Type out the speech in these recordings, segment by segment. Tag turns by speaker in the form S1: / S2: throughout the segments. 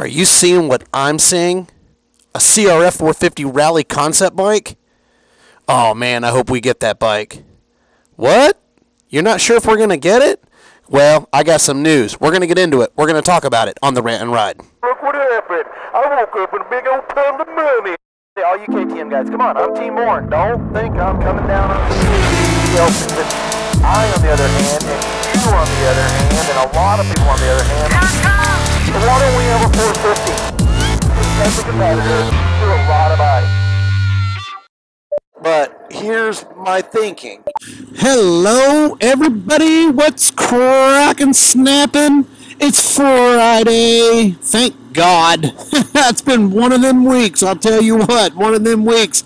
S1: Are you seeing what I'm seeing? A CRF450 Rally concept bike? Oh man, I hope we get that bike. What? You're not sure if we're going to get it? Well, I got some news. We're going to get into it. We're going to talk about it on the Rant and Ride.
S2: Look what happened. I woke up in a big old pile of money. Hey, all you KTM guys, come on. I'm Team Warren. Don't think I'm coming down on you. I, on the other hand, and you on the other hand, and a lot of people on the other hand, why don't we have a 450? As a competitor, do a lot of bikes.
S1: But here's my thinking.
S3: Hello, everybody. What's crackin' snapping? It's Friday. Thank God. It's been one of them weeks. I'll tell you what, one of them weeks.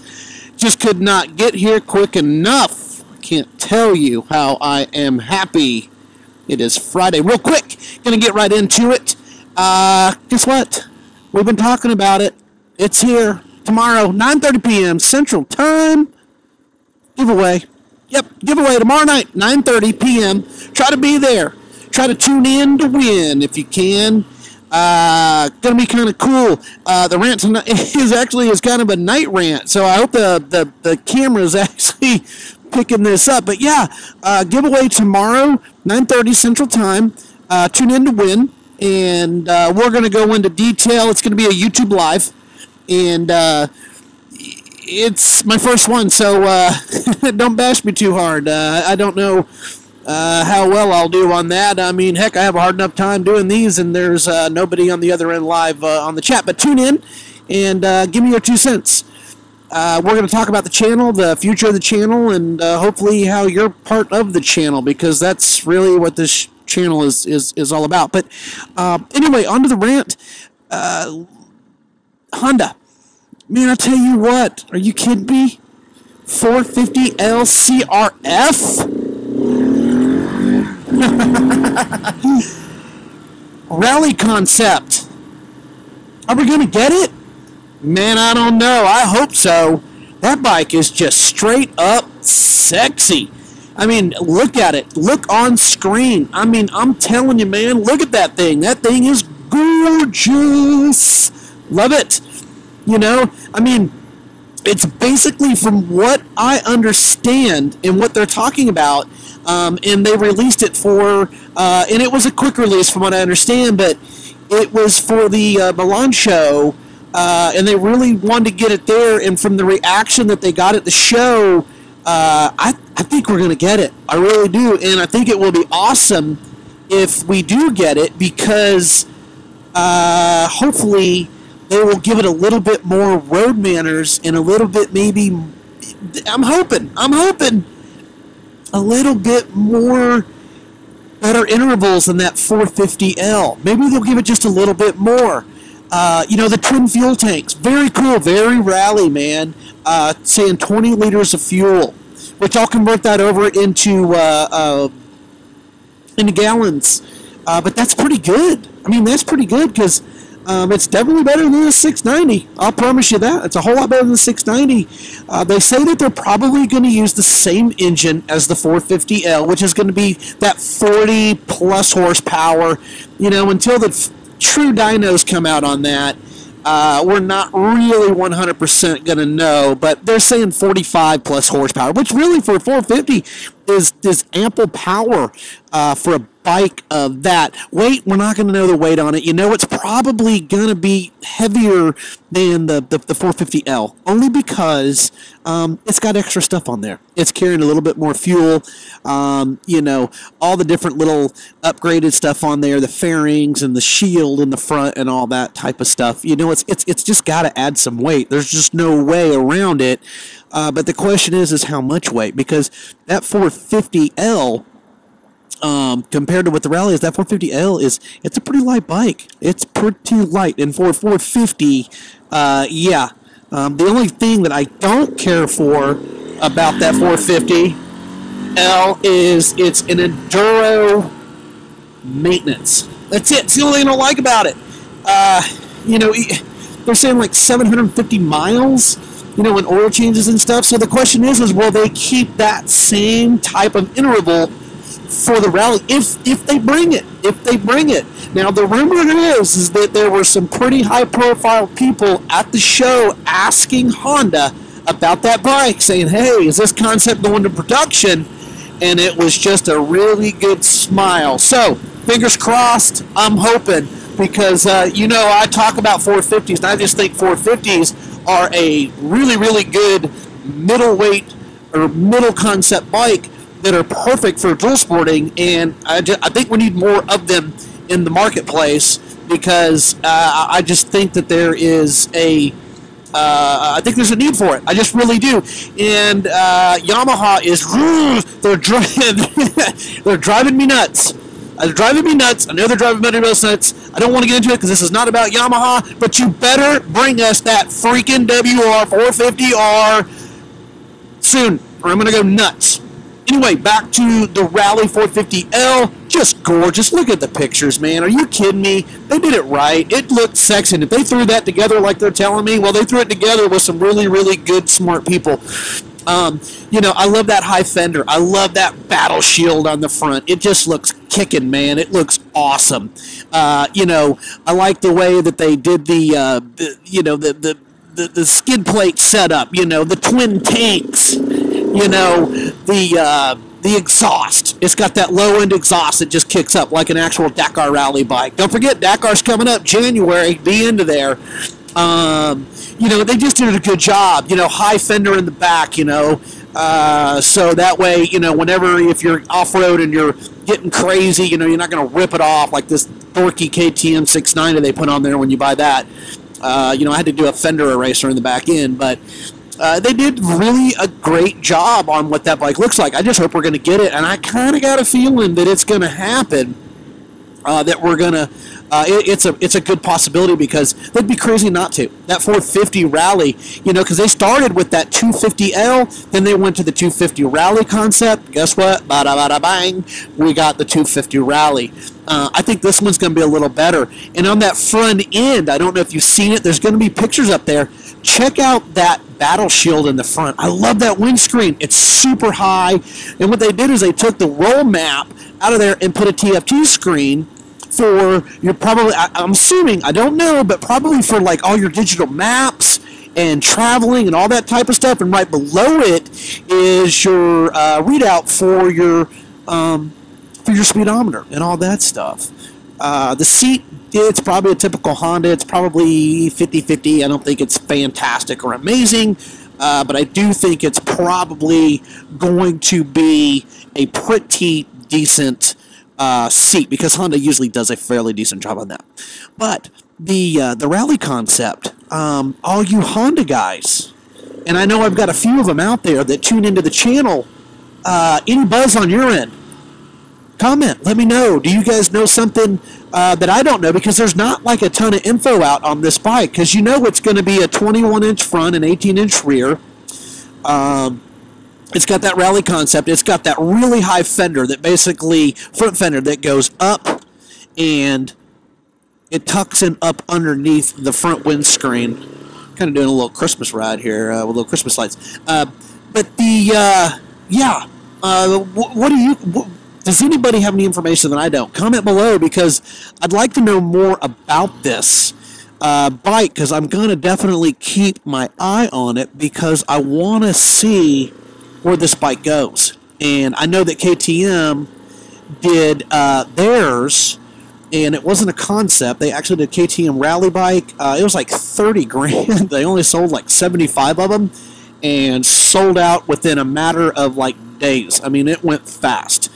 S3: Just could not get here quick enough. I can't tell you how I am happy. It is Friday. Real quick, gonna get right into it. Guess what? We've been talking about it. It's here. Tomorrow, 9:30 p.m. Central Time. Giveaway. Yep, giveaway tomorrow night, 9:30 p.m. Try to be there. Try to tune in to win if you can. Gonna be kind of cool. The rant tonight is kind of a night rant, so I hope the camera is actually picking this up. But yeah, giveaway tomorrow, 9:30 Central Time. Tune in to win, and we're gonna go into detail. It's gonna be a YouTube live. And it's my first one, so don't bash me too hard. I don't know how well I'll do on that. I mean, heck, I have a hard enough time doing these, and there's nobody on the other end live on the chat. But tune in and give me your 2 cents. We're going to talk about the channel, the future of the channel, and hopefully how you're part of the channel, because that's really what this channel is all about. But anyway, on to the rant. Honda. Man, I tell you what. Are you kidding me? 450L CRF? Rally concept. Are we going to get it? Man, I don't know. I hope so. That bike is just straight up sexy. I mean, look at it. Look on screen. I mean, I'm telling you, man, look at that thing. That thing is gorgeous. Love it. You know, I mean, it's basically, from what I understand and what they're talking about, and they released it for, and it was a quick release from what I understand, but it was for the Milan show, and they really wanted to get it there, and from the reaction that they got at the show, I think we're going to get it. I really do, and I think it will be awesome if we do get it, because hopefully they will give it a little bit more road manners and a little bit, maybe, I'm hoping a little bit more better intervals than that 450L. Maybe they'll give it just a little bit more. You know, the twin fuel tanks, very cool, very rally, man. Saying 20 liters of fuel, which I'll convert that over into gallons. But that's pretty good. I mean, that's pretty good, because it's definitely better than the 690. I'll promise you that. It's a whole lot better than the 690. They say that they're probably going to use the same engine as the 450L, which is going to be that 40-plus horsepower. You know, until the true dynos come out on that, we're not really 100% going to know, but they're saying 45-plus horsepower, which really for a 450 is ample power for a bike of that weight. We're not going to know the weight on it. You know, it's probably going to be heavier than the 450L, only because it's got extra stuff on there. It's carrying a little bit more fuel, you know, all the different little upgraded stuff on there, the fairings and the shield in the front and all that type of stuff. You know, it's just got to add some weight. There's just no way around it. But the question is how much weight? Because that 450L, compared to what the Rally is, that 450L it's a pretty light bike. It's pretty light. And for 450, yeah. The only thing that I don't care for about that 450L is it's an enduro maintenance. That's it. It's the only thing I don't like about it. You know, they're saying like 750 miles, you know, in oil changes and stuff. So the question is will they keep that same type of interval for the Rally if they bring it? if they bring it. Now, the rumor is that there were some pretty high-profile people at the show asking Honda about that bike, saying, hey, is this concept going to production? And it was just a really good smile. So, fingers crossed, I'm hoping, because, I talk about 450s, and I just think 450s are a really, really good middleweight or middle concept bike that are perfect for dual sporting, and I think we need more of them in the marketplace, because I just think that there is I think there's a need for it. I just really do. And Yamaha is they're driving me nuts. They're driving me nuts. I know they're driving everybody else nuts. I don't want to get into it because this is not about Yamaha, but you better bring us that freaking WR450R soon, or I'm going to go nuts. Anyway, back to the Rally 450L. Just gorgeous. Look at the pictures, man. Are you kidding me? They did it right. It looked sexy. And if they threw that together like they're telling me, well, they threw it together with some really, really good, smart people. I love that high fender. I love that battle shield on the front. It just looks kicking, man. It looks awesome. I like the way that they did the skid plate setup. The twin tanks. The exhaust. It's got that low-end exhaust that just kicks up like an actual Dakar rally bike. Don't forget, Dakar's coming up January. Be into there. They just did a good job. High fender in the back, so that way, whenever, if you're off-road and you're getting crazy, you're not going to rip it off like this dorky KTM 690 they put on there when you buy that. I had to do a fender eraser in the back end, but they did really a great job on what that bike looks like. I just hope we're going to get it, and I kind of got a feeling that it's going to happen, that we're going to, it's a good possibility, because they'd be crazy not to. That 450 Rally, because they started with that 250L, then they went to the 250 Rally concept. Guess what? Bada bada bang, we got the 250 Rally. I think this one's going to be a little better. And on that front end, I don't know if you've seen it, there's going to be pictures up there. Check out that battle shield in the front. I love that windscreen. It's super high. And what they did is they took the roll map out of there and put a TFT screen for your, probably, I'm assuming, I don't know, but probably for like all your digital maps and traveling and all that type of stuff. And right below it is your readout for your speedometer and all that stuff. The seat, it's probably a typical Honda. It's probably 50-50. I don't think it's fantastic or amazing, but I do think it's probably going to be a pretty decent seat, because Honda usually does a fairly decent job on that. But the Rally concept, all you Honda guys, and I know I've got a few of them out there that tune into the channel, any buzz on your end? Comment. Let me know. Do you guys know something that I don't know? Because there's not like a ton of info out on this bike. Because it's going to be a 21-inch front and 18-inch rear. It's got that Rally concept. It's got that really high fender, that basically front fender that goes up and it tucks in up underneath the front windscreen. Kind of doing a little Christmas ride here with little Christmas lights. But the what do you? Does anybody have any information that I don't? Comment below, because I'd like to know more about this bike, because I'm going to definitely keep my eye on it, because I want to see where this bike goes. And I know that KTM did theirs, and it wasn't a concept. They actually did a KTM rally bike. It was like 30 grand. They only sold like 75 of them and sold out within a matter of like days. I mean, it went fast.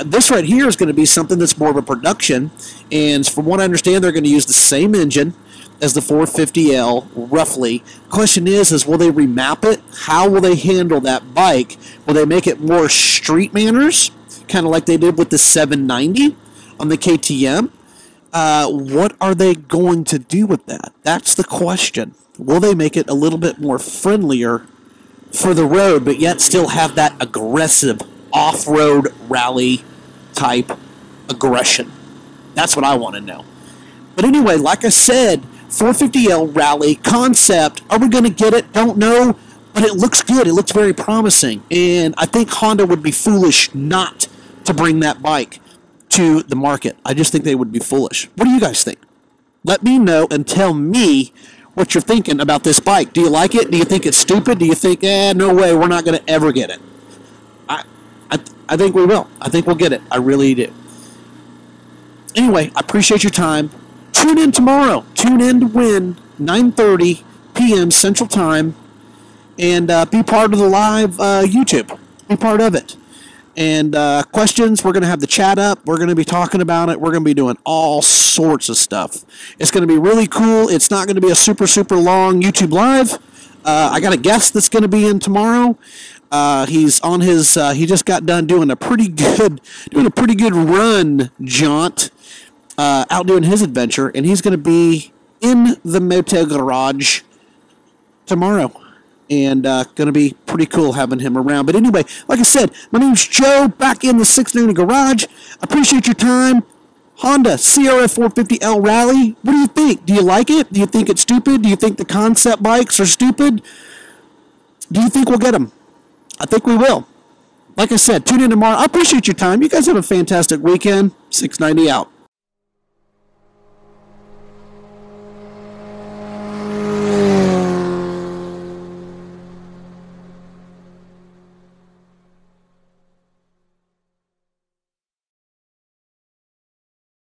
S3: This right here is going to be something that's more of a production, and from what I understand, they're going to use the same engine as the 450L, roughly. Question is will they remap it? How will they handle that bike? Will they make it more street manners, kind of like they did with the 790 on the KTM? What are they going to do with that? That's the question. Will they make it a little bit more friendlier for the road, but yet still have that aggressive off-road rally type aggression? That's what I want to know. But anyway, like I said, 450L Rally concept, are we going to get it? Don't know, but it looks good. It looks very promising, and I think Honda would be foolish not to bring that bike. to the market. I just think they would be foolish. What do you guys think? Let me know and tell me what you're thinking about this bike. Do you like it? Do you think it's stupid? Do you think, no way, we're not going to ever get it? I think we will. I think we'll get it. I really do. Anyway, I appreciate your time. Tune in tomorrow. Tune in to win, 9:30 p.m. Central Time, and be part of the live YouTube. Be part of it. And questions, we're going to have the chat up. We're going to be talking about it. We're going to be doing all sorts of stuff. It's going to be really cool. It's not going to be a super, super long YouTube Live. I got a guest that's going to be in tomorrow. He's on his, he just got done doing a pretty good run jaunt out doing his adventure. And he's going to be in the motel garage tomorrow. And going to be pretty cool having him around. But anyway, like I said, my name's Joe, back in the 690 garage. Appreciate your time. Honda CRF450L Rally. What do you think? Do you like it? Do you think it's stupid? Do you think the concept bikes are stupid? Do you think we'll get them? I think we will. Like I said, tune in tomorrow. I appreciate your time. You guys have a fantastic weekend. 690 out.